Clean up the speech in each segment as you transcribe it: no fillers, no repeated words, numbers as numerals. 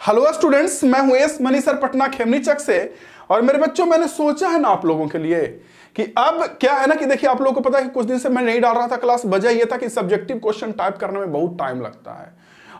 Hello students, मैं हूं S money sir Patna Khemnichak से। और मेरे बच्चों, मैंने सोचा है ना आप लोगों के लिए कि अब क्या है ना कि देखिए, आप लोगों को पता है कि कुछ दिन से मैं नहीं डाल रहा था क्लास। वजह यह था कि सब्जेक्टिव क्वेश्चन टाइप करने में बहुत टाइम लगता है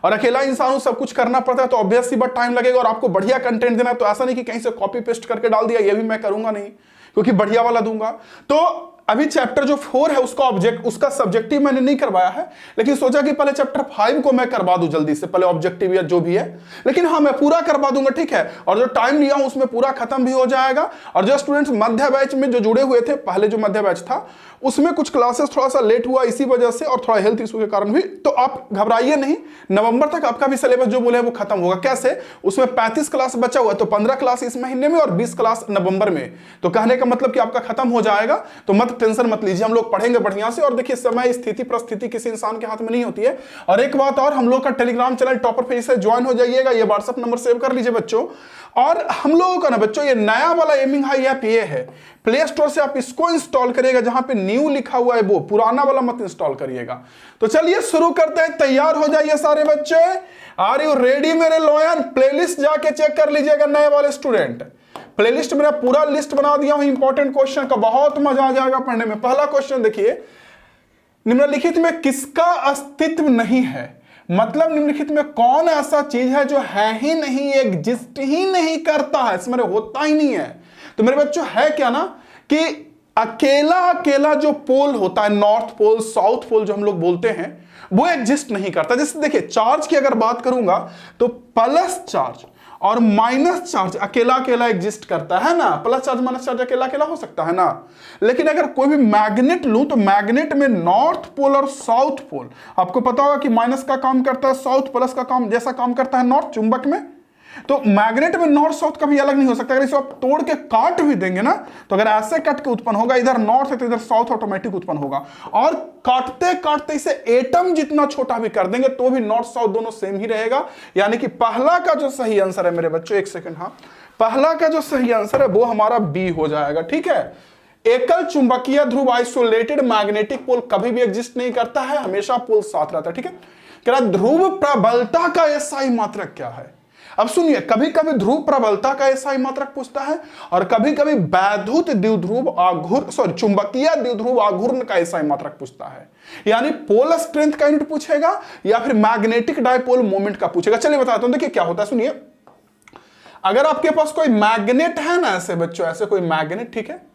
और अकेला इंसान सब कुछ करना पड़ता है, तो ऑब्वियस सी बात टाइम लगेगा। और आपको बढ़िया कंटेंट देना है, तो ऐसा नहीं कि कहीं से कॉपी पेस्ट करके डाल दिया, ये भी मैं करूंगा नहीं, क्योंकि बढ़िया वाला दूंगा। तो अभी चैप्टर जो 4 है उसका सब्जेक्टिव मैंने नहीं करवाया है, लेकिन सोचा कि पहले चैप्टर 5 को मैं करवा दूं जल्दी से, पहले ऑब्जेक्टिव या जो भी है। लेकिन हाँ, मैं पूरा करवा दूंगा, ठीक है। और जो टाइम लिया हूं उसमें पूरा खत्म भी हो जाएगा। और जो स्टूडेंट्स मध्य बैच में जो जुड़े हुए थे, पहले जो मध्य बैच था उसमें कुछ क्लासेस थोड़ा सा लेट हुआ इसी वजह से, और थोड़ा हेल्थ इशू के कारण भी। तो आप घबराइए नहीं, नवंबर तक आपका भी सिलेबस जो बोले वो खत्म होगा। कैसे? उसमें 35 क्लास बचा हुआ है, तो 15 क्लास इस महीने में और 20 क्लास नवंबर में। तो कहने का मतलब कि आपका खत्म हो जाएगा। तो मत टेंशन मत लीजिए, हम लोग पढ़ेंगे बढ़िया से। और देखिए, समय स्थिति परिस्थिति किसी इंसान के हाथ में नहीं होती है। और एक बात और, हम लोग का टेलीग्राम चैनल टॉपर पेज से ज्वाइन हो जाइएगा। ये व्हाट्सएप नंबर सेव कर लीजिए बच्चों। और हम लोगों का ना बच्चों, ये नया वाला एमिंग हाई ऐप ये है, प्ले स्टोर से आप इसको इंस्टॉल करिएगा। जहां पे न्यू लिखा हुआ है वो, पुराना वाला मत इंस्टॉल करिएगा। तो चलिए शुरू करते हैं। तैयार हो जाइए सारे बच्चे। आर यू रेडी मेरे लोयन? प्लेलिस्ट जाके चेक कर लीजिएगा नए वाले स्टूडेंट। प्लेलिस्ट मेरा पूरा लिस्ट बना दिया हूं इंपॉर्टेंट क्वेश्चन का, बहुत मजा आ जाएगा पढ़ने में। पहला क्वेश्चन देखिए, निम्नलिखित में किसका अस्तित्व नहीं है? मतलब निम्नलिखित में कौन ऐसा चीज है जो है ही नहीं, एग्जिस्ट ही नहीं करता है, इसमें होता ही नहीं है। तो मेरे बच्चों, है क्या ना कि अकेला अकेला जो पोल होता है, नॉर्थ पोल साउथ पोल जो हम लोग बोलते हैं, वो एग्जिस्ट नहीं करता। जैसे देखिए, चार्ज की अगर बात करूंगा तो प्लस चार्ज और माइनस चार्ज अकेला अकेला एग्जिस्ट करता है ना। प्लस चार्ज माइनस चार्ज अकेला अकेला हो सकता है ना। लेकिन अगर कोई भी मैग्नेट लूं तो मैग्नेट में नॉर्थ पोल और साउथ पोल, आपको पता होगा कि माइनस का काम करता है साउथ, प्लस का काम जैसा काम करता है नॉर्थ चुंबक में। तो मैग्नेट में नॉर्थ साउथ कभी अलग नहीं हो सकता। अगर इसे आप तोड़ के काट भी देंगे ना, तो अगर ऐसे कट के उत्पन्न होगा, इधर नॉर्थ है तो इधर साउथ ऑटोमेटिक उत्पन्न होगा। और काटते काटते इसे एटम जितना छोटा भी कर देंगे तो भी नॉर्थ साउथ दोनों सेम ही रहेगा। यानी कि पहला का जो सही आंसर है मेरे बच्चों, एक सेकंड, हाँ, पहला का जो सही आंसर है वो हमारा बी हो जाएगा, ठीक है। एकल चुंबकीय ध्रुव आइसोलेटेड मैग्नेटिक पोल कभी भी एग्जिस्ट नहीं करता है, हमेशा पोल साथ रहता है, ठीक है। कह रहा ध्रुव प्रबलता का एसआई मात्रक क्या है? अब सुनिए, कभी कभी ध्रुव प्रबलता का एसआई मात्रक पूछता है, और कभी कभी वैद्युत द्विध्रुव आघूर्ण चुंबकीय द्विध्रुव आघूर्ण का एसआई मात्रक पूछता है। यानी पोल स्ट्रेंथ का यूनिट पूछेगा या फिर मैग्नेटिक डायपोल मोमेंट का पूछेगा। चलिए बताता हूं, देखिए क्या होता है, सुनिए। अगर आपके पास कोई मैग्नेट है ना, ऐसे बच्चों, ऐसे कोई मैग्नेट, ठीक है,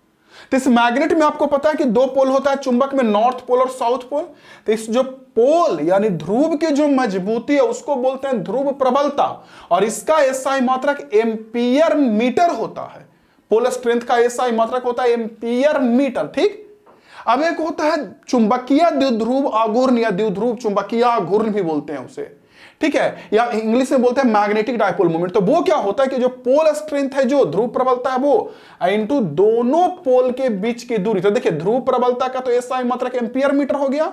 तो इस मैग्नेट में आपको पता है कि दो पोल होता है चुंबक में, नॉर्थ पोल और साउथ पोल। तो इस जो पोल यानी ध्रुव की जो मजबूती है उसको बोलते हैं ध्रुव प्रबलता, और इसका एसआई मात्रक एम्पियर मीटर होता है। पोल स्ट्रेंथ का एसआई मात्रक होता है एम्पियर मीटर, ठीक। अब एक होता है चुंबकीय द्विध्रुव आघूर्ण या द्विध्रुव चुंबकीय आघूर्ण भी बोलते हैं उसे, ठीक है, या इंग्लिश में बोलते हैं मैग्नेटिक डायपोल मोमेंट। तो वो क्या होता है कि जो पोल स्ट्रेंथ है, जो ध्रुव प्रबलता है, वो इनटू दोनों पोल के बीच की दूरी। तो देखिए, ध्रुव प्रबलता का तो एसआई मात्रक एम्पियर मीटर हो गया,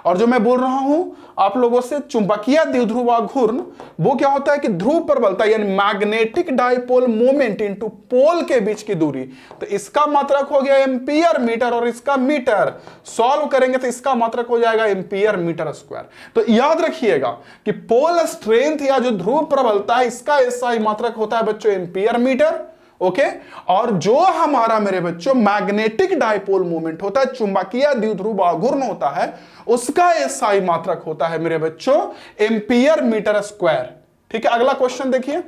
और जो मैं बोल रहा हूं आप लोगों से चुंबकीय द्विध्रुव आघूर्ण, वो क्या होता है कि ध्रुव प्रबलता यानी मैग्नेटिक डायपोल मोमेंट इनटू पोल के बीच की दूरी। तो इसका मात्रक हो गया एम्पियर मीटर, और इसका मीटर सॉल्व करेंगे तो इसका मात्रक हो जाएगा एम्पियर मीटर स्क्वायर। तो याद रखिएगा कि पोल स्ट्रेंथ या जो ध्रुव प्रबलता है, इसका एसआई मात्रक होता है बच्चों एम्पियर मीटर, ओके। और जो हमारा मेरे बच्चों मैग्नेटिक डायपोल मोमेंट होता है, चुंबकीय द्विध्रुव आघूर्ण होता है, उसका एसआई मात्रक होता है मेरे बच्चों एम्पियर मीटर स्क्वायर, ठीक है। अगला क्वेश्चन देखिए,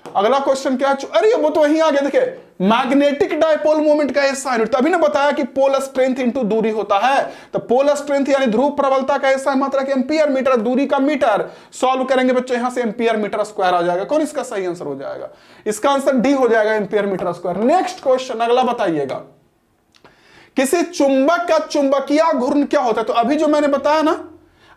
अगला क्वेश्चन क्या है? अरे वो तो वहीं आ गया, देखिए, मैग्नेटिक डायपोल मोमेंट का एसआई यूनिट। तभी ना बताया कि पोल स्ट्रेंथ इनटू दूरी होता है। तो पोल स्ट्रेंथ यानी ध्रुव प्रबलता का एसआई मात्रक एम्पियर मीटर, दूरी का मीटर, सॉल्व करेंगे बच्चों यहां से एम्पियर मीटर स्क्वायर आ जाएगा। कौन इसका सही आंसर हो जाएगा? इसका आंसर डी हो जाएगा, ampere meter square. Next question, अगला बताइएगा, किसी चुंबक का चुंबकीय घूर्ण क्या होता है? तो अभी जो मैंने बताया ना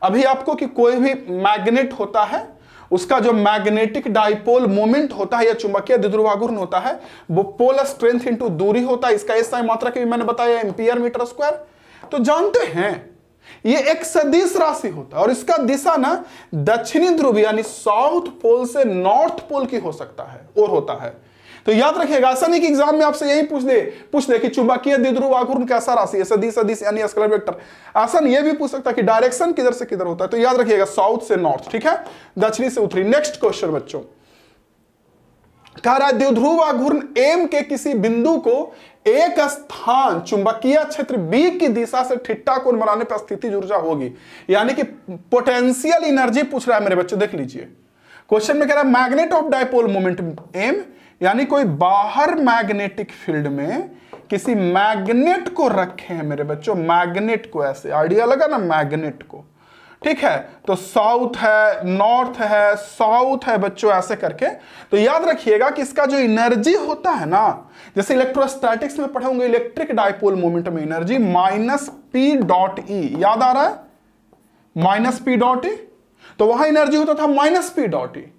अभी आपको कि कोई भी मैग्नेट होता है, उसका जो मैग्नेटिक डायपोल मोमेंट होता है या चुंबकीय द्विध्रुव आघूर्ण होता है, वो पोल स्ट्रेंथ इनटू दूरी होता है। इसका एसआई मात्रक भी मैंने बताया एम्पियर मीटर स्क्वायर। तो जानते हैं ये एक सदिश राशि होता है, और इसका दिशा ना दक्षिणी ध्रुव यानी साउथ पोल से नॉर्थ पोल की हो सकता है और होता है। तो याद रखिएगा, ऐसा नहीं कि एग्जाम में आपसे यही पूछ दे कि चुंबकीय द्विध्रुव आघूर्ण कैसा राशि है, सदिश सदिश यानी स्केलर वेक्टर। ऐसा नहीं, ये भी पूछ सकता है कि डायरेक्शन किधर से किधर होता है। तो याद रखिएगा साउथ से नॉर्थ, ठीक है, दक्षिणी से उत्तरी। नेक्स्ट क्वेश्चन बच्चों, कह रहा है द्विध्रुव आघूर्ण एम के किसी बिंदु को एक स्थान चुंबकीय क्षेत्र बी की दिशा से थीटा कोण बनाने पर स्थितिज ऊर्जा होगी। यानी कि पोटेंशियल एनर्जी पूछ रहा है मेरे बच्चों, देख लीजिए क्वेश्चन में कह रहा है magnet of dipole moment M, यानी कोई बाहर मैग्नेटिक फील्ड में किसी मैग्नेट को रखे हैं मेरे बच्चों, मैग्नेट को, ऐसे आइडिया लगा ना मैग्नेट को, ठीक है। तो साउथ है, नॉर्थ है, साउथ है बच्चों, ऐसे करके। तो याद रखिएगा कि इसका जो एनर्जी होता है ना, जैसे इलेक्ट्रोस्टैटिक्स में पढ़े होंगे इलेक्ट्रिक डायपोल मोमेंट में एनर्जी माइनस पी डॉट ई, याद आ रहा है माइनस पी डॉट ई। तो वहां एनर्जी होता था माइनस पी डॉट ई,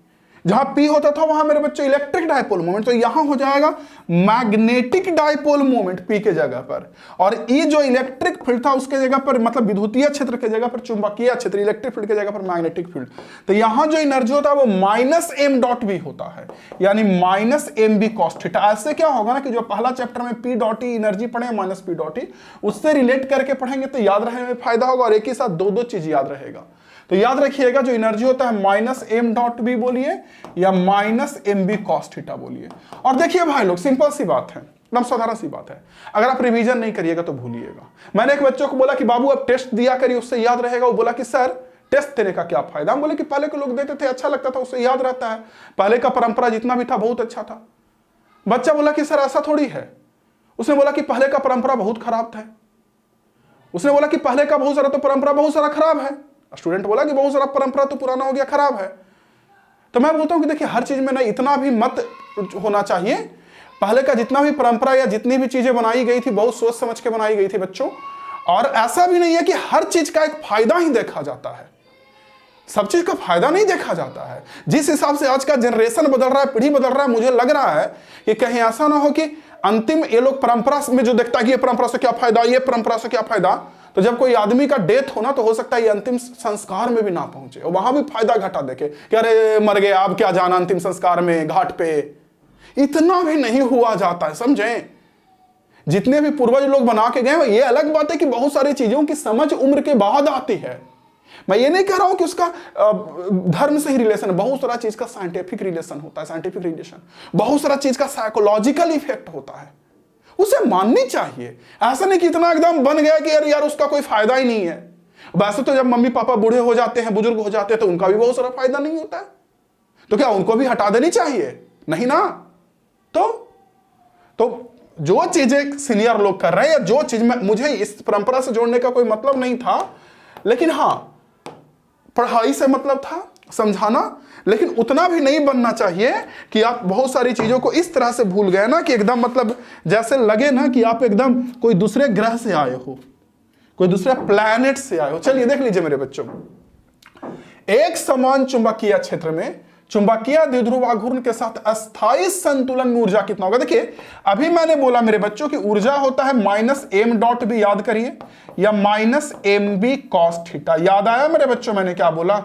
जहां पी होता था वहां मेरे बच्चों इलेक्ट्रिक डायपोल मोमेंट। तो यहां हो जाएगा मैग्नेटिक डायपोल मोमेंट पी के जगह पर, और ई जो इलेक्ट्रिक फील्ड था उसके जगह पर, मतलब विद्युतीय क्षेत्र के जगह पर चुंबकीय क्षेत्र, इलेक्ट्रिक फील्ड के जगह पर मैग्नेटिक फील्ड। तो यहां जो एनर्जी होता है वो माइनस एम डॉट बी होता है, यानी minus M B cos theta. ऐसे क्या होगा ना कि जो पहला चैप्टर में पी डॉट ई एनर्जी पढ़े माइनस पी डॉट ई, उससे रिलेट करके पढ़ेंगे तो याद रखने में फायदा होगा, और एक ही साथ दो दो चीज याद रहेगा। तो याद रखिएगा जो एनर्जी होता है माइनस एम डॉट बी बोलिए या minus M B cos theta बोलिए। और देखिए भाई लोग, सिंपल सी बात है, एकदम साधारण सी बात है, अगर आप रिवीजन नहीं करिएगा तो भूलिएगा। मैंने एक बच्चों को बोला कि बाबू अब टेस्ट दिया करिए, उससे याद रहेगा। वो बोला कि सर टेस्ट देने का क्या फायदा। हम बोले कि पहले के लोग देते थे, अच्छा लगता था, उससे याद रहता है, पहले का परंपरा जितना भी था बहुत अच्छा था। बच्चा बोला कि सर ऐसा थोड़ी है। उसने बोला कि पहले का परंपरा बहुत खराब था। उसने बोला कि पहले का बहुत सारा तो परंपरा बहुत सारा खराब है। स्टूडेंट बोला कि बहुत सारा परंपरा तो पुराना हो गया, खराब है। तो मैं बोलता हूं कि देखिए हर चीज में ना इतना भी मत होना चाहिए। पहले का जितना भी परंपरा या जितनी भी चीजें बनाई गई थी बहुत सोच समझ के बनाई गई थी बच्चों। और ऐसा भी नहीं है कि हर चीज का एक फायदा ही देखा जाता है, सब चीज का फायदा नहीं देखा जाता है। जिस हिसाब से आज का जनरेशन बदल रहा है, पीढ़ी बदल रहा है, मुझे लग रहा है कि कहीं ऐसा ना हो कि अंतिम ये लोग परंपरा में जो देखता है कि ये परंपरा से क्या फायदा, ये परंपरा से क्या फायदा, तो जब कोई आदमी का डेथ होना तो हो सकता है ये अंतिम संस्कार में भी ना पहुंचे और वहां भी फायदा घाटा देखे कि अरे मर गए, आप क्या जाना अंतिम संस्कार में घाट पे। इतना भी नहीं हुआ जाता है, समझें। जितने भी पूर्वज लोग बना के गए, ये अलग बात है कि बहुत सारी चीजों की समझ उम्र के बाद आती है। मैं ये नहीं कह रहा हूं कि उसका धर्म से ही रिलेशन है, बहुत सारा चीज का साइंटिफिक रिलेशन होता है, साइंटिफिक रिलेशन, बहुत सारा चीज का साइकोलॉजिकल इफेक्ट होता है, उसे माननी चाहिए। ऐसा नहीं कि इतना एकदम बन गया कि यार उसका कोई फायदा ही नहीं है। वैसे तो जब मम्मी पापा बूढ़े हो जाते हैं, बुजुर्ग हो जाते हैं, तो उनका भी बहुत सारा फायदा नहीं होता है, तो क्या उनको भी हटा देनी चाहिए? नहीं ना। तो जो चीजें सीनियर लोग कर रहे हैं या जो चीज में मुझे इस परंपरा से जोड़ने का कोई मतलब नहीं था, लेकिन हाँ पढ़ाई से मतलब था, समझाना, लेकिन उतना भी नहीं बनना चाहिए कि आप बहुत सारी चीजों को इस तरह से भूल गए ना कि एकदम मतलब जैसे लगे ना कि आप एकदम कोई दूसरे ग्रह से आए हो, कोई दूसरे प्लैनेट से आए हो। चलिए देख लीजिए मेरे बच्चों, एक समान चुंबकीय क्षेत्र में चुंबकीय द्विध्रुव आघूर्ण के साथ अस्थायी संतुलन में ऊर्जा कितना होगा। देखिए अभी मैंने बोला मेरे बच्चों की ऊर्जा होता है माइनस एम डॉट बी, याद करिए, या minus M B cos theta. याद आया मेरे बच्चों मैंने क्या बोला?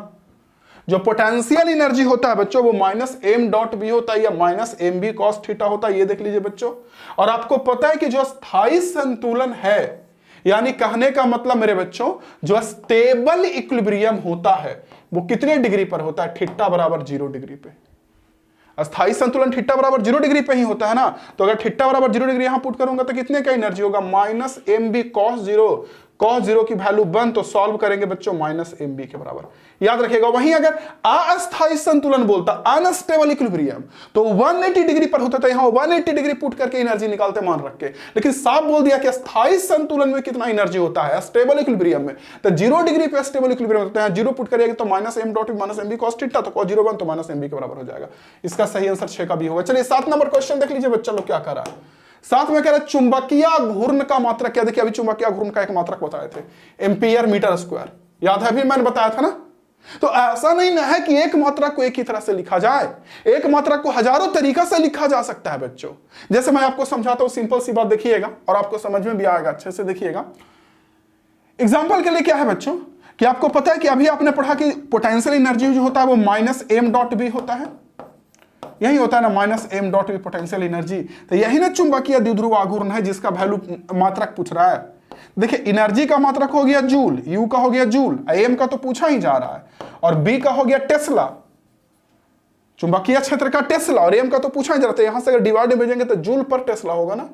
जो पोटेंशियल एनर्जी होता है बच्चों वो माइनस एम डॉट बी होता है या minus M B cos theta होता है, ये देख लीजिए बच्चों। और आपको पता है कि जो स्थायी संतुलन है, यानी कहने का मतलब मेरे बच्चों जो स्टेबल इक्विलिब्रियम होता है वो कितने डिग्री पर होता है? थीटा बराबर 0 डिग्री पे। अस्थायी संतुलन थीटा बराबर 0 डिग्री पे ही होता है ना। तो अगर थीटा बराबर 0 डिग्री यहां पुट करूंगा तो कितने का एनर्जी होगा? Minus M B cos 0। Cos 0 की वैल्यू 1, तो सॉल्व करेंगे बच्चों माइनस एम बी के बराबर। याद रखिएगा। वहीं अगर अस्थायी संतुलन बोलता, अनस्टेबल इक्विलिब्रियम, तो 180 डिग्री पर होता था, यहां 180 डिग्री पुट करके एनर्जी निकालते मान रख के। लेकिन साफ बोल दिया कि स्थायी संतुलन में कितना एनर्जी होता है स्टेबल इक्विलिब्रियम में, तो 0 डिग्री पे स्टेबल इक्विलिब्रियम होता है, 0 पुट करिएगा तो minus M dot minus M B cos theta, तो cos 0 1 तो माइनस एम बी के बराबर हो जाएगा। इसका सही आंसर 6 का भी होगा। चलिए 7 नंबर क्वेश्चन देख लीजिए बच्चा लोग क्या कर रहा है। साथ में कह रहा है चुंबकीय घूर्ण का मात्रक क्या। देखिए अभी चुंबकीय घूर्ण का एक मात्रक बताए थे, एम्पियर मीटर स्क्वायर, याद है अभी मैंने बताया था ना। तो ऐसा नहीं ना है कि एक मात्रक को एक ही तरह से लिखा जाए, एक मात्रक को हजारों तरीका से लिखा जा सकता है बच्चों। जैसे मैं आपको समझाता हूं, सिंपल सी बात देखिएगा और आपको समझ में भी आएगा, अच्छे से देखिएगा। एग्जाम्पल के लिए क्या है बच्चों कि आपको पता है कि अभी आपने पढ़ा कि पोटेंशियल एनर्जी जो होता है वो माइनस एम डॉट बी होता है, यही होता है ना, minus M dot B potential energy. तो यही ना चुंबकीय द्विध्रुव आघूर्ण है जिसका वैल्यू मात्रक पूछ रहा है। देखिए एनर्जी का मात्रक हो गया जूल, यू का हो गया जूल, एम का तो पूछा ही जा रहा है, और बी का हो गया टेस्ला। चुंबकीय क्षेत्र का टेस्ला, और एम का तो पूछा ही जाता है, यहां से अगर डिवाइड में भेजेंगे तो जूल पर टेस्ला होगा ना,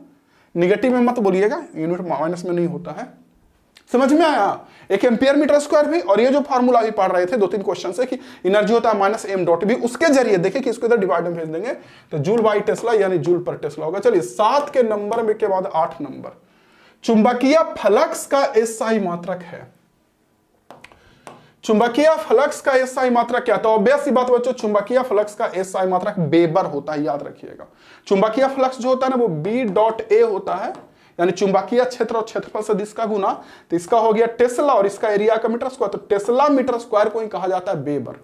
निगेटिव में मत बोलिएगा, यूनिट माइनस में नहीं होता है। समझ में आया? एक एम्पियर मीटर स्क्वायर भी, और ये जो फार्मूला भी पढ़ रहे थे 2-3 क्वेश्चन से कि एनर्जी होता है माइनस एम डॉट भी, उसके जरिए देखिए कि इसको इधर डिवाइड में भेज देंगे तो जूल बाई टेस्ला यानी जूल पर टेस्ला होगा। चलिए 7 के नंबर में के बाद 8 नंबर, चुंबकीय फ्लक्स का एसआई मात्रक है। चुंबकीय फ्लक्स का एसआई मात्रक क्या? तो ऑब्वियस सी बात बच्चों, चुंबकीय फ्लक्स का एसआई मात्रक वेबर होता है, याद रखिएगा। चुंबकीय फ्लक्स जो होता है ना वो बी डॉट ए होता है, यानी चुंबकीय क्षेत्र और क्षेत्रफल सदिश का गुना, तो इसका हो गया टेस्ला और इसका एरिया का मीटर स्क्वायर, तो टेस्ला मीटर स्क्वायर को ही कहा जाता है वेबर।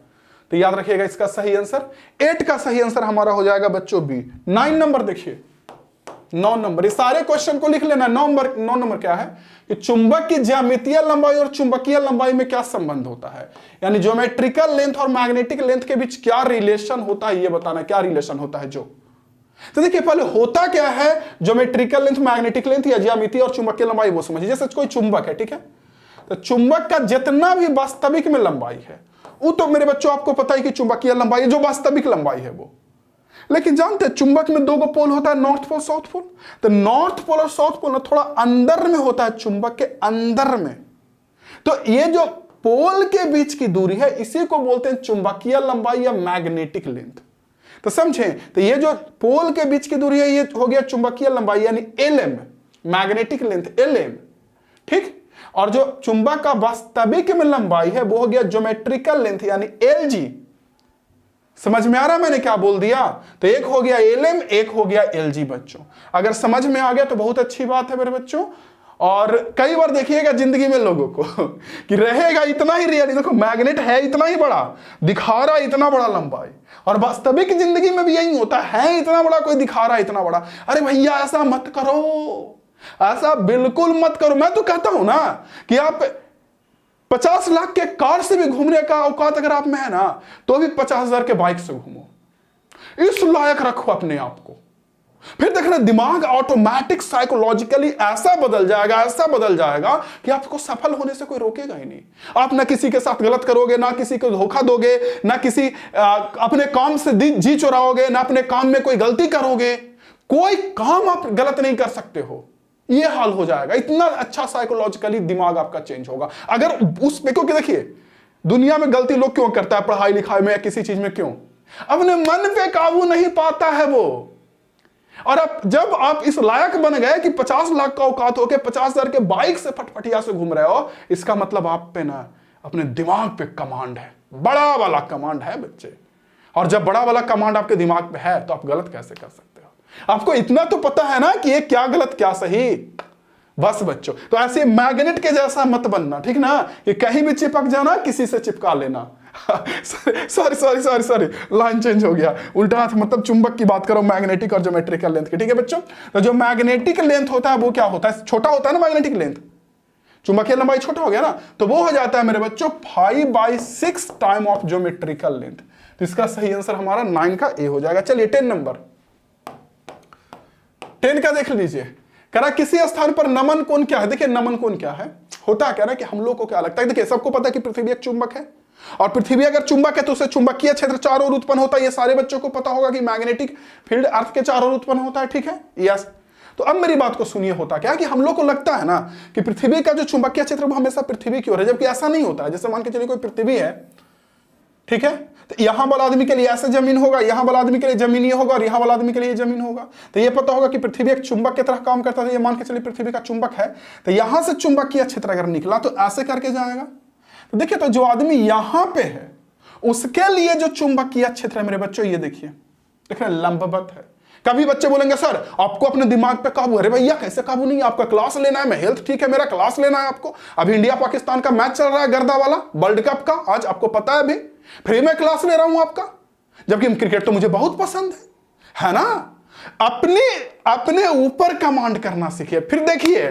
तो याद रखिएगा इसका सही आंसर 8 का सही आंसर हमारा हो जाएगा बच्चों बी। 9 नंबर देखिए, 9 नंबर, इस सारे क्वेश्चन को लिख लेना। 9 नंबर क्या है कि चुंबक की ज्यामितीय लंबाई और चुंबकीय लंबाई में क्या संबंध होता है, यानी ज्योमेट्रिकल लेंथ और मैग्नेटिक लेंथ के बीच क्या रिलेशन होता है, ये बताना क्या रिलेशन होता है। जो तो देखिए पहले होता क्या है, ज्योमेट्रिकल लेंथ, मैग्नेटिक लेंथ या ज्यामितीय और चुंबकीय लंबाई वो समझिए। जैसे कोई चुंबक है, ठीक है, तो चुंबक का जितना भी वास्तविक में लंबाई है वो तो मेरे बच्चों आपको पता है कि चुंबकीय लंबाई जो वास्तविक लंबाई है वो, लेकिन जानते हैं चुंबक में 2 पोल होता है, नॉर्थ पोल साउथ पोल। तो नॉर्थ पोल और साउथ पोल ना थोड़ा अंदर में होता है, चुंबक के अंदर में। तो ये जो पोल के बीच की दूरी है इसी को बोलते हैं चुंबकीय लंबाई या मैग्नेटिक लेंथ। तो समझें, तो ये जो पोल के बीच की दूरी है ये हो गया चुंबकीय लंबाई यानी एलएम, मैग्नेटिक लेंथ एलएम, ठीक। और जो चुंबक का वास्तविक में लंबाई है वो हो गया ज्योमेट्रिकल लेंथ यानी एलजी। समझ में आ रहा मैंने क्या बोल दिया? तो एक हो गया एलएम, एक हो गया एलजी बच्चों। अगर समझ में आ गया तो बहुत अच्छी बात है मेरे बच्चों। और कई बार देखिएगा जिंदगी में लोगों को कि रहेगा इतना ही रियल, देखो मैग्नेट है इतना ही बड़ा, दिखा रहा है इतना बड़ा लंबाई, और वास्तविक जिंदगी में भी यही होता है इतना बड़ा, कोई दिखा रहा है इतना बड़ा। अरे भैया ऐसा मत करो, ऐसा बिल्कुल मत करो। मैं तो कहता हूं ना कि आप 50 लाख के कार से भी घूमने का औकात अगर आप में है ना, तो भी 50,000 के बाइक से घूमो। इस लायक रखो अपने आप को, फिर देखना दिमाग ऑटोमेटिक साइकोलॉजिकली ऐसा बदल जाएगा कि आपको सफल होने से कोई रोकेगा ही नहीं। आप ना किसी के साथ गलत करोगे, ना किसी को धोखा दोगे, ना किसी अपने काम से जी चुराओगे, ना अपने काम में कोई गलती करोगे। कोई काम आप गलत नहीं कर सकते हो, ये हाल हो जाएगा। इतना अच्छा साइकोलॉजिकली दिमाग आपका चेंज होगा अगर उस पे, क्योंकि देखिए दुनिया में गलती लोग क्यों करता है, पढ़ाई लिखाई में या किसी चीज में, क्यों? अपने मन पे काबू नहीं पाता है वो। और अब जब आप इस लायक बन गए कि 50 लाख का औकात होके 50,000 के बाइक से फटफटिया से घूम रहे हो, इसका मतलब आप पे ना अपने दिमाग पे कमांड है, बड़ा वाला कमांड है बच्चे। और जब बड़ा वाला कमांड आपके दिमाग पे है तो आप गलत कैसे कर सकते हो? आपको इतना तो पता है ना कि ये क्या गलत क्या सही। बस बच्चों, तो ऐसे मैग्नेट के जैसा मत बनना, ठीक ना, कि कहीं भी चिपक जाना, किसी से चिपका लेना। सॉरी लाइन चेंज हो गया, उल्टा हाथ, मतलब चुंबक की बात करो, मैग्नेटिक और ज्योमेट्रिकल लेंथ की, ठीक है बच्चों। तो जो मैग्नेटिक लेंथ होता है वो क्या होता है, छोटा होता है ना मैग्नेटिक लेंथ, चुंबकीय लंबाई छोटा हो गया ना, तो वो हो जाता है मेरे बच्चों 5/6 टाइम ऑफ ज्योमेट्रिकल लेंथ। तो इसका सही आंसर हमारा 9 का ए हो जाएगा। चलिए 10 नंबर, 10 का देख लीजिए। करा किसी स्थान पर नमन कोण क्या है? देखिए नमन कोण क्या है, होता क्या है कि हम लोग को क्या लगता है, देखिए सबको पता है कि पृथ्वी एक चुंबक है, और पृथ्वी अगर चुंबक है तो उससे चुंबकीय क्षेत्र चारों ओर उत्पन्न होता है। ये सारे बच्चों को पता होगा कि मैग्नेटिक फील्ड अर्थ के चारों ओर उत्पन्न होता है, ठीक है, यस। तो अब मेरी बात को सुनिए, होता क्या है कि हम लोग को लगता है ना कि पृथ्वी का जो चुंबकीय क्षेत्र वो हमेशा पृथ्वी की ओर है, जबकि ऐसा नहीं होता है। जैसे मान के चलिए कोई पृथ्वी है, ठीक है, तो यहां वाला आदमी के लिए ऐसा जमीन होगा, यहां वाला आदमी के लिए जमीन ये होगा, और यहां वाला आदमी के लिए जमीन होगा। तो ये पता होगा कि पृथ्वी एक चुंबक की तरह काम करता है। ये मान के चलिए पृथ्वी का चुंबक है, तो यहां से चुंबकीय क्षेत्र अगर निकला तो ऐसे करके जाएगा। तो देखिए, तो जो आदमी यहां पे है उसके लिए जो चुंबकीय क्षेत्र है मेरे बच्चों, ये देखिए, देखिए लंबवत है। कभी बच्चे बोलेंगे सर आपको अपने दिमाग पे काबू। अरे भैया कैसे काबू नहीं, आपका क्लास लेना है, मैं हेल्थ ठीक है मेरा, क्लास लेना है आपको। अभी इंडिया पाकिस्तान का मैच चल रहा है, गर्दा वाला वर्ल्ड कप का, आज आपको पता है, अभी फ्री में क्लास ले रहा हूं आपका, जबकि क्रिकेट तो मुझे बहुत पसंद है ना। अपने ऊपर कमांड करना सीखिए। फिर देखिए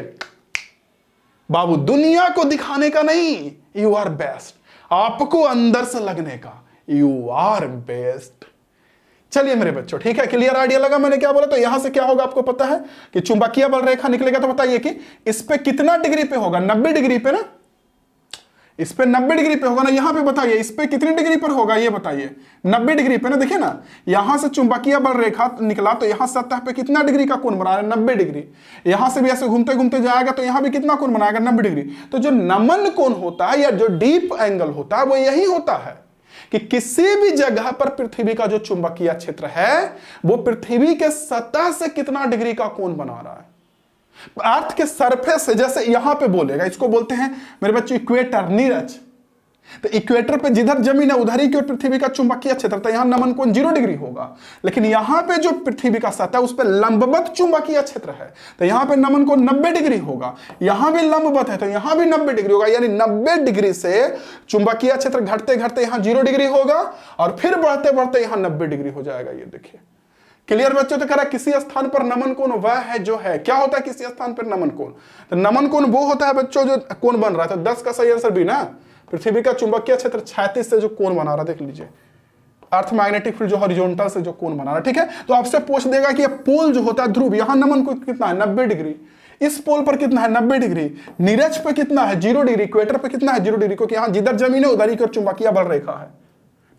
बाबू, दुनिया को दिखाने का नहीं, यू आर बेस्ट, आपको अंदर से लगने का, यू आर बेस्ट। चलिए मेरे बच्चों, ठीक है, क्लियर आइडिया लगा मैंने क्या बोला? तो यहां से क्या होगा आपको पता है कि चुंबकीय बल रेखा निकलेगा, तो बताइए कि इस पे कितना डिग्री पे होगा, 90 डिग्री पे ना। इस पे 90 डिग्री पे होगा ना, यहां पे बताइए इस पे कितनी डिग्री पर होगा ये बताइए, 90 डिग्री पे ना। देखिए ना, यहां से चुंबकीय बल रेखा निकला तो यहां सतह पे कितना डिग्री का कोण बना रहा है, 90 डिग्री। यहां से भी ऐसे घूमते घूमते जाएगा तो यहां भी कितना कोण बनाएगा, 90 डिग्री। तो जो नमन कोण होता है या जो डीप एंगल होता है वो यही होता है कि किसी भी जगह पर पृथ्वी का जो चुंबकीय क्षेत्र है वो पृथ्वी के सतह से कितना डिग्री का कोण बना रहा है। अर्थ के सरफेस से, जैसे यहां पे बोलेगा, इसको बोलते हैं मेरे बच्चों इक्वेटर, नीरज। तो इक्वेटर पे जिधर जमीन है उधर ही की पृथ्वी का चुंबकीय क्षेत्र, तो यहां नमन कोण 0 डिग्री होगा। लेकिन यहां पे जो पृथ्वी का सतह है उस पर लंबवत चुंबकीय क्षेत्र है, तो यहां पे नमन कोण 90 डिग्री होगा। यहां भी लंबवत है तो यहां भी 90 डिग्री होगा, यानी 90 डिग्री से चुंबकीय क्षेत्र घटते घटते यहां 0 डिग्री होगा और फिर बढ़ते बढ़ते यहां 90 डिग्री हो जाएगा। ये देखिए, क्लियर बच्चों। तो कह रहा किसी स्थान पर नमन कोण वह है जो है, क्या होता है किसी स्थान पर नमन कोण, तो नमन कोण वो होता है बच्चों जो कोण बन रहा है। तो 10 का सही आंसर भी ना, पृथ्वी का चुंबकीय क्षेत्र क्षैतिज से जो कोण बना रहा है, देख लीजिए, अर्थ मैग्नेटिक फील्ड जो हॉरिजॉन्टल से जो कोण बना रहा है, ठीक है। तो आपसे पूछ देगा कि पोल जो होता है ध्रुव, यहां नमन कोण कितना है, 90 डिग्री। इस पोल पर कितना है, 90 डिग्री। नीरज पे कितना है, 0 डिग्री। इक्वेटर पे कितना है, 0 डिग्री, क्योंकि यहां जिधर जमीन है उधर ही चुंबकीय बल रेखा है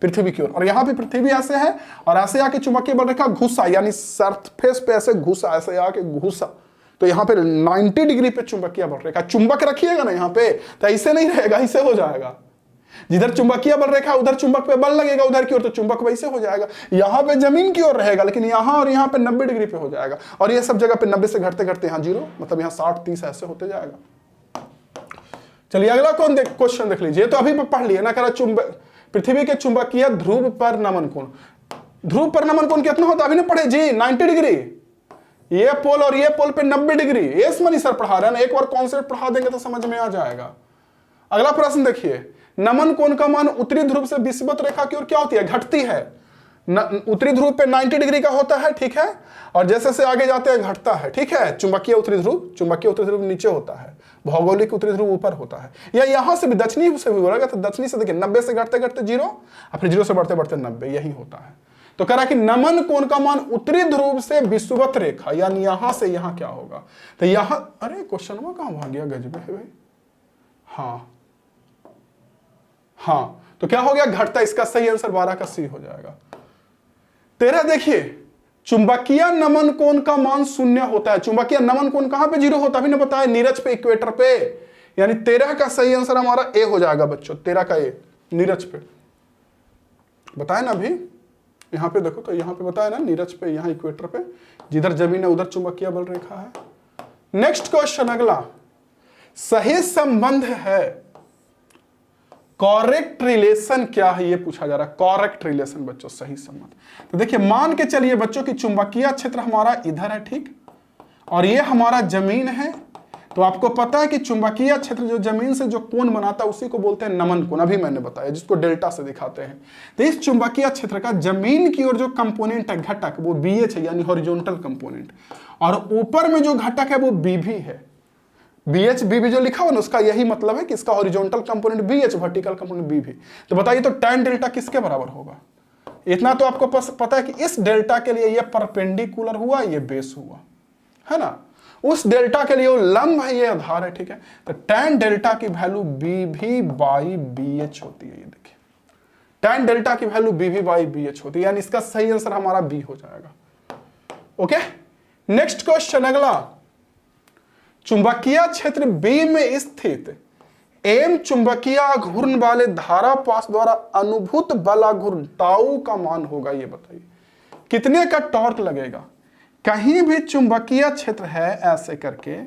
पृथ्वी की ओर। और यहां पे पृथ्वी ऐसे है और ऐसे आके चुंबकीय बल रेखा घुसा, यानी सरफेस पे ऐसे घुसा, ऐसे आके घुसा, तो यहां पे 90 डिग्री पे चुंबकीय बल रेखा। चुंबक रखिएगा ना यहां पे, तो ऐसे नहीं रहेगा, ऐसे हो जाएगा। जिधर चुंबकीय बल रेखा उधर चुंबक पे बल लगेगा उधर की ओर, तो चुंबक वैसे हो जाएगा। यहां पे जमीन की ओर रहेगा, लेकिन यहां और यहां पे 90 डिग्री पे हो जाएगा। और ये सब जगह पे 90 से घटते घटते यहां 0, मतलब यहां 60 30 ऐसे होते जाएगा। चलिए अगला क्वेश्चन देख लीजिए। तो अभी पढ़ लिए ना, कह रहा पृथ्वी के चुंबकीय ध्रुव पर नमन कोण, ध्रुव पर नमन कोण कितना होता है, अभी ना पढ़े जी, 90 डिग्री। ये पोल और ये पोल पे 90 डिग्री। एस मनी सर पढ़ा रहे हैं ना, एक बार कॉन्सेप्ट पढ़ा देंगे तो समझ में आ जाएगा। अगला प्रश्न देखिए, नमन कोण का मान उत्तरी ध्रुव से विषुवत रेखा की ओर क्या होती है, घटती है। उत्तरी ध्रुव पे 90 डिग्री का होता है, ठीक है, और जैसे से आगे जाते हैं घटता है, ठीक है। चुंबकीय उत्तरी ध्रुव नीचे होता है, भौगोलिक उत्तरी ध्रुव ऊपर होता है। या यहां से भी दक्षिणी से भी बोलेगा तो दक्षिणी से देखिए 90 से घटते घटते 0 और फिर 0 से बढ़ते बढ़ते 90, यही होता है। तो कह रहा कि नमन कोण का मान उत्तरी ध्रुव से विषुवत रेखा, यानी यहां से यहां क्या होगा, तो यहां, अरे क्वेश्चन में कहां भाग गया, गजब है भाई। हाँ, तो क्या हो गया, घटता। इसका सही आंसर 12 का सी हो जाएगा। 13 देखिए, चुंबकीय नमन कोण का मान 0 होता है। चुंबकीय नमन कोण कहां पे 0 होता है, अभी ने बताया, नीरज पे, इक्वेटर पे। यानी 13 का सही आंसर हमारा ए हो जाएगा बच्चों, 13 का ए, नीरज पे बताया ना। अभी यहां पे देखो, तो यहां पे बताया ना, नीरज पे, यहां इक्वेटर पे, जिधर जमीन है उधर चुंबकीय बल रेखा है। नेक्स्ट क्वेश्चन अगला, सही संबंध है, कॉरेक्ट रिलेशन क्या है ये पूछा जा रहा है। कॉरेक्ट रिलेशन बच्चों, सही संबंध। तो देखिए, मान के चलिए बच्चों कि चुंबकीय क्षेत्र हमारा इधर है, ठीक, और ये हमारा जमीन है। तो आपको पता है कि चुंबकीय क्षेत्र जो जमीन से जो कोण बनाता है उसी को बोलते हैं नमन कोण, अभी मैंने बताया, जिसको डेल्टा से दिखाते हैं। तो इस चुंबकीय क्षेत्र का जमीन की ओर जो कंपोनेंट है, घटक, वो BH है, यानी हॉरिजॉन्टल कंपोनेंट, और ऊपर में जो घटक है वो BV है। BH BV जो लिखा हुआ ना, उसका यही मतलब है कि इसका horizontal component BH, vertical component BV। तो बताइए, तो tan डेल्टा किसके बराबर होगा। इतना तो आपको पता है कि इस डेल्टा के लिए ये परपेंडिकुलर हुआ, ये बेस हुआ, है ना। उस डेल्टा के लिए वो लंब है, ये आधार है, ठीक है। तो tan डेल्टा की वैल्यू BV बाई BH होती है। ये देखिए, tan डेल्टा की वैल्यू BV बाई BH होती है, यानी इसका सही आंसर हमारा B हो जाएगा। ओके, नेक्स्ट क्वेश्चन अगला, चुंबकीय क्षेत्र B में स्थित एम चुंबकीय आघूर्ण वाले धारा पाश द्वारा अनुभूत बल आघूर्ण टाउ का मान होगा। ये बताइए कितने का टॉर्क लगेगा। कहीं भी चुंबकीय क्षेत्र है ऐसे करके,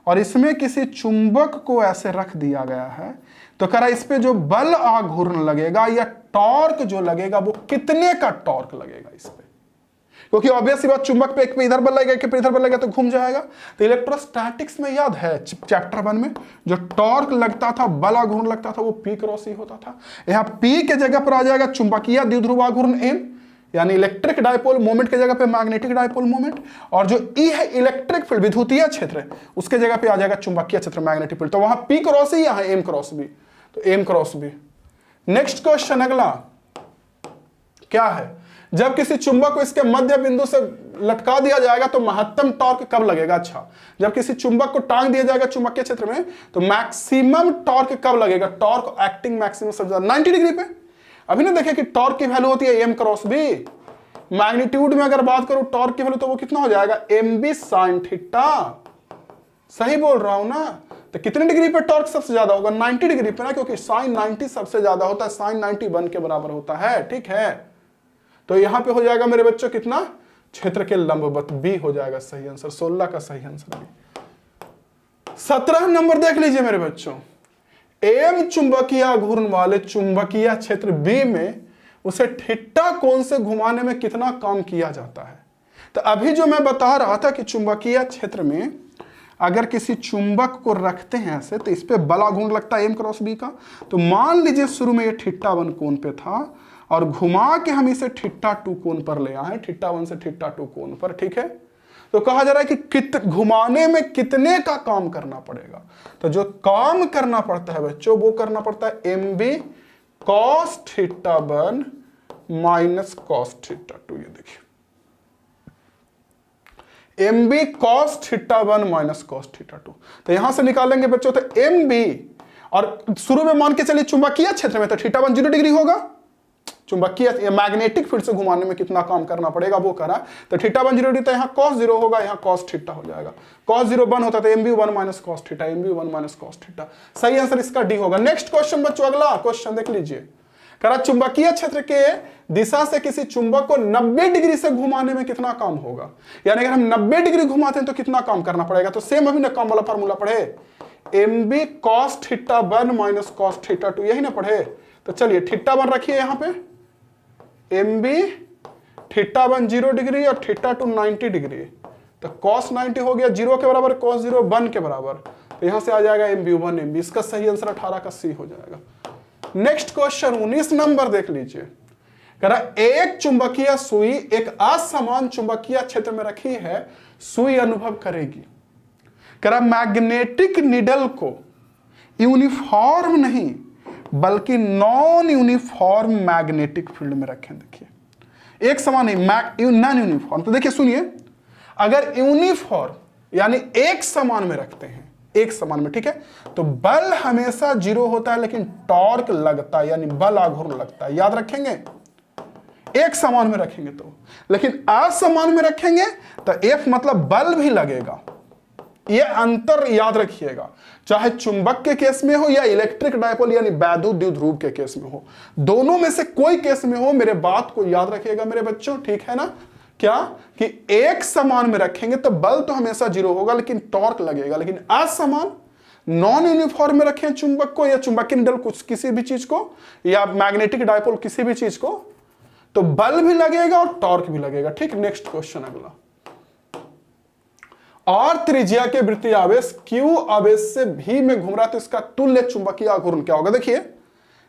और इसमें किसी चुंबक को ऐसे रख दिया गया है, तो कह रहा इस पे जो बल आघूर्ण लगेगा या टॉर्क जो लगेगा वो कितने का टॉर्क लगेगा इस पे, क्योंकि ऑब्वियस सी बात, चुंबक पे एक पे इधर बल लगेगा, एक पे इधर बल लगेगा तो घूम जाएगा। तो इलेक्ट्रोस्टैटिक्स में याद है चैप्टर 1 में जो टॉर्क लगता था, बल आघूर्ण लगता था, वो P क्रॉस E होता था। यहाँ P के जगह पर आ जाएगा चुंबकीय द्विध्रुव आघूर्ण M, यानी इलेक्ट्रिक डायपोल मोमेंट के जगह पे मैग्नेटिक डायपोल मोमेंट, और जो E है इलेक्ट्रिक फील्ड, विद्युतीय क्षेत्र, उसके जगह पे आ जाएगा चुंबकीय क्षेत्र, मैग्नेटिक फील्ड। तो वहां P क्रॉस E, यहाँ M क्रॉस B, तो M cross B। Next question अगला क्या है, जब किसी चुंबक को इसके मध्य बिंदु से लटका दिया जाएगा तो महत्तम टॉर्क कब लगेगा? अच्छा, जब किसी चुंबक को टांग दिया जाएगा चुंबकीय क्षेत्र में तो मैक्सिमम टॉर्क कब लगेगा? टॉर्क एक्टिंग मैक्सिमम सबसे ज्यादा 90 डिग्री पे। अभी ना देखे कि टॉर्क की वैल्यू होती है एम क्रॉस बी। मैग्नीट्यूड में अगर बात करूं टॉर्क की वैल्यू तो वो कितना हो जाएगा? M B sine theta. सही बोल रहा हूं ना? तो कितने डिग्री पे टॉर्क सबसे ज्यादा होगा? 90 डिग्री पे ना, क्योंकि साइन 90 सबसे ज्यादा होता है, साइन 90 1 के बराबर होता है। ठीक है, तो यहां पे हो जाएगा मेरे बच्चों कितना? क्षेत्र के लंबवत बी हो जाएगा सही आंसर। 16 का सही आंसर बी। 17 नंबर देख लीजिए मेरे बच्चों, एम चुंबकीय घूर्ण वाले चुंबकीय क्षेत्र बी में उसे थीटा कोण से घुमाने में कितना काम किया जाता है? तो अभी जो मैं बता रहा था कि चुंबकीय क्षेत्र में अगर किसी चुंबक को रखते हैं ऐसे तो इस पे बला घूर्ण लगता है एम क्रॉस बी का। तो मान लीजिए शुरू में ये θ1 कोण पे था और घुमा के हम इसे θ2 कोण पर ले आए, θ1 से θ2 कोण पर। ठीक है, तो कहा जा रहा है कि घुमाने में कितने का काम करना पड़ेगा? तो जो काम करना पड़ता है बच्चों वो करना पड़ता है M B cos θ1 minus cos θ2। ये देखिए M B cos θ1 minus cos θ2। तो यहां से निकालेंगे बच्चों तो एम बी, और शुरू में मान के चलिए चुंबकीय क्षेत्र में तो θ1 0 डिग्री होगा। चुंबकीय मैग्नेटिक फील्ड से घुमाने में कितना काम करना पड़ेगा वो करा। तो θ1 0 डिग्री, तो यहाँ cos 0 होगा, यहाँ cos θ हो जाएगा। cos 0 1 होता है तो M B 1 minus cos θ, M B 1 minus cos θ। सही आंसर इसका डी होगा। नेक्स्ट क्वेश्चन बच्चों, अगला क्वेश्चन देख लीजिए। करा चुंबकीय क्षेत्र के दिशा से किसी चुंबक को 90 डिग्री से घुमाने में कितना काम होगा? यानी अगर हम 90 डिग्री घुमाते हैं तो कितना काम करना पड़ेगा? तो सेम अभी ना काम वाला फार्मूला पढ़े, M B cos θ1 minus cos θ2, यही ना पढ़े। तो चलिए θ1 रखिए यहाँ पे, एम बी θ1 0 डिग्री और θ2 90 डिग्री, तो cos 90 हो गया 0 के बराबर, cos 0 1 के बराबर। तो यहां से आ जाएगा एम बी 1 एम बी। इसका सही आंसर 18 का सी हो जाएगा। नेक्स्ट क्वेश्चन 19 नंबर देख लीजिए। कह रहा एक चुंबकीय सुई एक असमान चुंबकीय क्षेत्र में रखी है, सुई अनुभव करेगी। कह रहा मैग्नेटिक निडल को यूनिफॉर्म नहीं बल्कि नॉन यूनिफॉर्म मैग्नेटिक फील्ड में रखें। देखिए एक समान नहीं, नॉन यूनिफॉर्म। तो देखिए सुनिए, अगर यूनिफॉर्म यानी एक समान में रखते हैं, एक समान में, ठीक है, तो बल हमेशा 0 होता है लेकिन टॉर्क लगता है, यानी बल आघूर्ण लगता है। याद रखेंगे, एक समान में रखेंगे तो, लेकिन असमान में रखेंगे तो एफ मतलब बल भी लगेगा। ये अंतर याद रखिएगा, चाहे चुंबक के केस में हो या इलेक्ट्रिक डायपोल यानी वैद्युत द्विध्रुव के केस में हो, दोनों में से कोई केस में हो, मेरे बात को याद रखिएगा मेरे बच्चों। ठीक है ना? क्या कि एक समान में रखेंगे तो बल तो हमेशा 0 होगा लेकिन टॉर्क लगेगा, लेकिन असमान नॉन यूनिफॉर्म में रखें चुंबक को या चुंबकीय निडल कुछ किसी भी चीज को या मैग्नेटिक डायपोल किसी भी चीज को, तो बल भी लगेगा और टॉर्क भी लगेगा। ठीक, नेक्स्ट क्वेश्चन अगला। और त्रिज्या के वृत्तीय आवेश Q आवेश से V में घूम रहा है तो इसका तुल्य चुंबकीय आघूर्ण क्या होगा? देखिए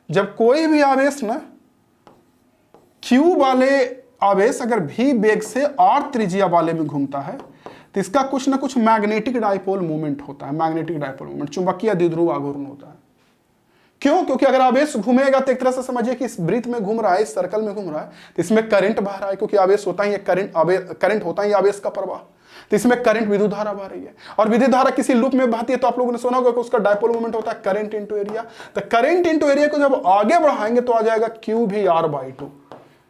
जब कोई भी आवेश ना Q वाले आवेश अगर V वेग से R त्रिज्या वाले में घूमता है तो इसका कुछ ना कुछ मैग्नेटिक डायपोल मूवमेंट होता है। मैग्नेटिक डायपोल मूवमेंट चुंबकीय द्विध्रुव आघूर्ण होता है। क्यों? क्योंकि अगर आवेश घूमेगा तो एक तरह से समझिए कि इस वृत्त में घूम रहा है, इस सर्कल में घूम रहा है, तो इसमें करंट बह रहा है, क्योंकि आवेश होता ही करंट होता ही आवेश का प्रवाह, तो इसमें करंट विद्युत धारा बह रही है। और विद्युत धारा किसी लूप में बहती है तो आप लोगों ने सुना होगा कि उसका डायपोल मूवमेंट होता है करंट इनटू एरिया। तो करंट इनटू एरिया को जब आगे बढ़ाएंगे तो आ जाएगा Q भी R/2।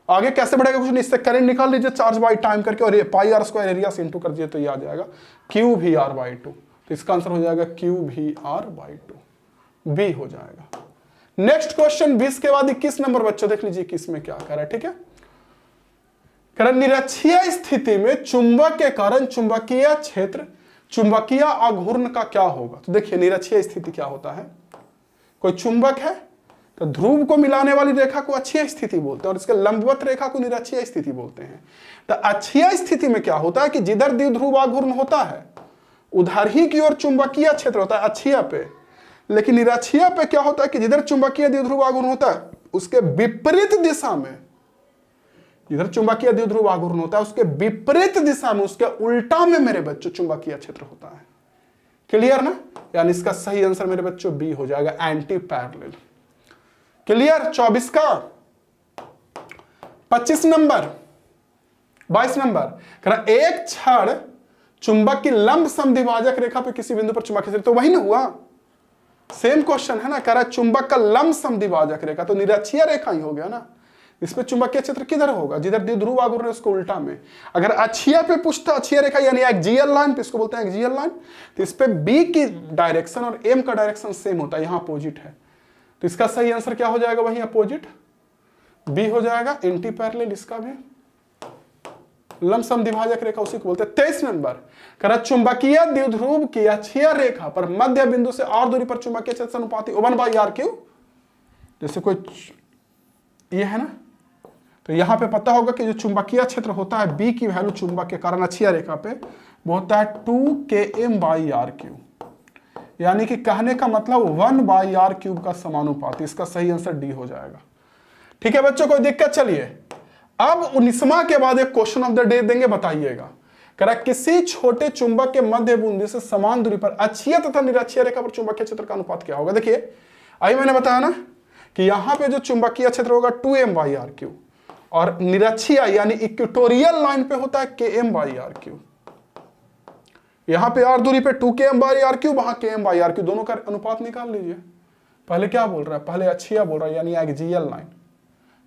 आगे कैसे बढ़ेगा? कुछ नहीं, इससे करंट निकाल लीजिए चार्ज बाई टाइम करके और ये पाई R स्क्वायर एरिया से इंटू कर दीजिए तो ये आ जाएगा Q भी R/2। तो इसका आंसर हो जाएगा Q भी R/2, बी हो जाएगा। नेक्स्ट क्वेश्चन 20 के बाद 21 नंबर बच्चों देख लीजिए किस में क्या कह रहा है। ठीक है, निरक्षीय स्थिति में चुंबक के कारण चुंबकीय क्षेत्र चुंबकीय आघूर्ण का क्या होगा? तो देखिए निरक्षीय स्थिति क्या होता है, कोई चुंबक है तो ध्रुव को मिलाने वाली रेखा को अक्षीय स्थिति बोलते हैं और इसके लंबवत रेखा को निरक्षीय स्थिति बोलते हैं। तो अक्षीय स्थिति में क्या होता है कि जिधर द्विध्रुव आघूर्ण होता है उधर ही की ओर चुंबकीय क्षेत्र होता है अक्षीय पे, लेकिन निरक्षीय पे क्या होता है कि जिधर चुंबकीय द्विध्रुव आघूर्ण होता है उसके विपरीत दिशा में, जिधर चुंबकीय द्विध्रुव आघूर्ण होता है उसके विपरीत दिशा में, उसके उल्टा में मेरे बच्चों चुंबकीय क्षेत्र होता है। क्लियर ना? यानी इसका सही आंसर मेरे बच्चों बी हो जाएगा, एंटी पैरेलल। क्लियर? 24 का 25 नंबर 22 नंबर कह रहा एक छड़ चुंबक की लंब समद्विभाजक रेखा पे किसी बिंदु पर चुंबकीय क्षेत्र, तो वही ना हुआ, सेम क्वेश्चन है ना। कह रहा है चुंबक का लंब समद्विभाजक रेखा, तो निरक्षीय रेखा ही हो गया ना। इस पे चुंबकीय क्षेत्र किधर होगा, जिधर द्विध्रुव आघूर्ण है उसको उल्टा में। अगर अक्षीय पे पूछता, अक्षीय रेखा यानी एक्सियल लाइन पे, इसको बोलते हैं एक्सियल लाइन, तो इस पे बी की डायरेक्शन और एम का डायरेक्शन सेम होता है, यहां अपोजिट है, तो इसका सही आंसर क्या हो जाएगा, वही अपोजिट बी हो जाएगा। एंटी पैरेलल इसका भी लंब समद्विभाजक रेखा उसी को बोलते हैं। 23 नंबर कह रहा चुंबकीय द्विध्रुव की अक्षीय रेखा पर मध्य बिंदु से और दूरी पर चुंबकीय क्षेत्र अनुपाती O1/R3। जैसे कोई ये है ना, तो यहां पे पता होगा कि जो चुंबकीय क्षेत्र होता है बी की वैल्यू चुंबक के कारण अक्षीय रेखा पे वो होता है 2km/R3, यानी कि कहने का मतलब 1/R3 का समानुपाती। इसका सही आंसर डी हो जाएगा। ठीक है बच्चों, कोई दिक्कत? चलिए अब 19वां के बाद एक क्वेश्चन ऑफ द डे देंगे, बताइएगा। कह रहा किसी छोटे चुंबक के मध्य बिंदु से समान दूरी पर अक्षीय तथा निरक्षीय रेखा पर चुंबकीय क्षेत्र का अनुपात क्या होगा। देखिए अभी मैंने बताया ना कि यहां पे जो चुंबकीय क्षेत्र होगा 2m/R3 और निरक्षीय यानी इक्वेटोरियल लाइन पे होता है km/R3। यहां पे r दूरी पे 2km/R3, वहां km/R3, दोनों का अनुपात निकाल लीजिए। पहले क्या बोल रहा है, पहले अक्षीय बोल रहा है यानी एक्सियल लाइन,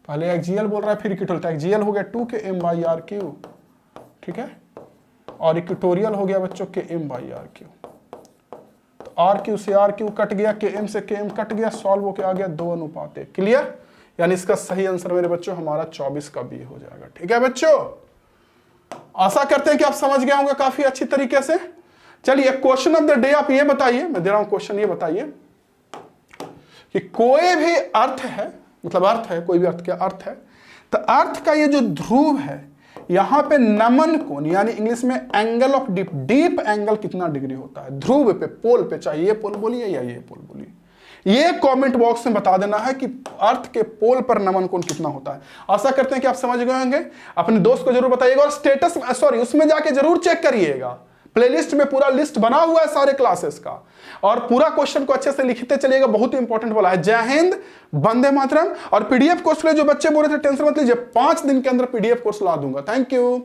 पहले एक्सियल बोल रहा है फिर इक्वेटोरियल, एक्सियल हो गया 2km/R3, ठीक है, और इक्वेटोरियल हो गया बच्चों km/R3। तो R3 से R3 कट गया, km से km कट गया, सॉल्व होके आ गया 2:1। क्लियर? यानी इसका सही आंसर मेरे बच्चों हमारा 24 का बी हो जाएगा। ठीक है बच्चों, आशा करते हैं कि आप समझ गए होंगे काफी अच्छी तरीके से। चलिए क्वेश्चन ऑफ द डे आप ये बताइए, मैं दे रहा हूं क्वेश्चन, ये बताइए कि कोई भी अर्थ है, मतलब अर्थ है, कोई भी अर्थ, क्या अर्थ है, तो अर्थ का ये जो ध्रुव है यहां पे नमन कोण यानी इंग्लिश में angle of deep, deep angle कितना डिग्री होता है ध्रुव पे, पोल पे, चाहे ये पोल बोलिए या ये पोल बोलिए, ये कमेंट बॉक्स में बता देना है कि अर्थ के पोल पर नमन कोण कितना होता है। आशा करते हैं कि आप समझ गए होंगे। अपने दोस्त को जरूर बताइएगा और स्टेटस सॉरी उसमें जाके जरूर चेक करिएगा, प्लेलिस्ट में पूरा लिस्ट बना हुआ है सारे क्लासेस का, और पूरा क्वेश्चन को अच्छे से लिखते चलिएगा, बहुत ही इंपॉर्टेंट वाला है। जय हिंद, वंदे मातरम। और पीडीएफ कोर्स के लिए जो बच्चे बोल रहे थे टेंशन मत लीजिए, 5 दिन के अंदर पीडीएफ कोर्स ला दूंगा। Thank you.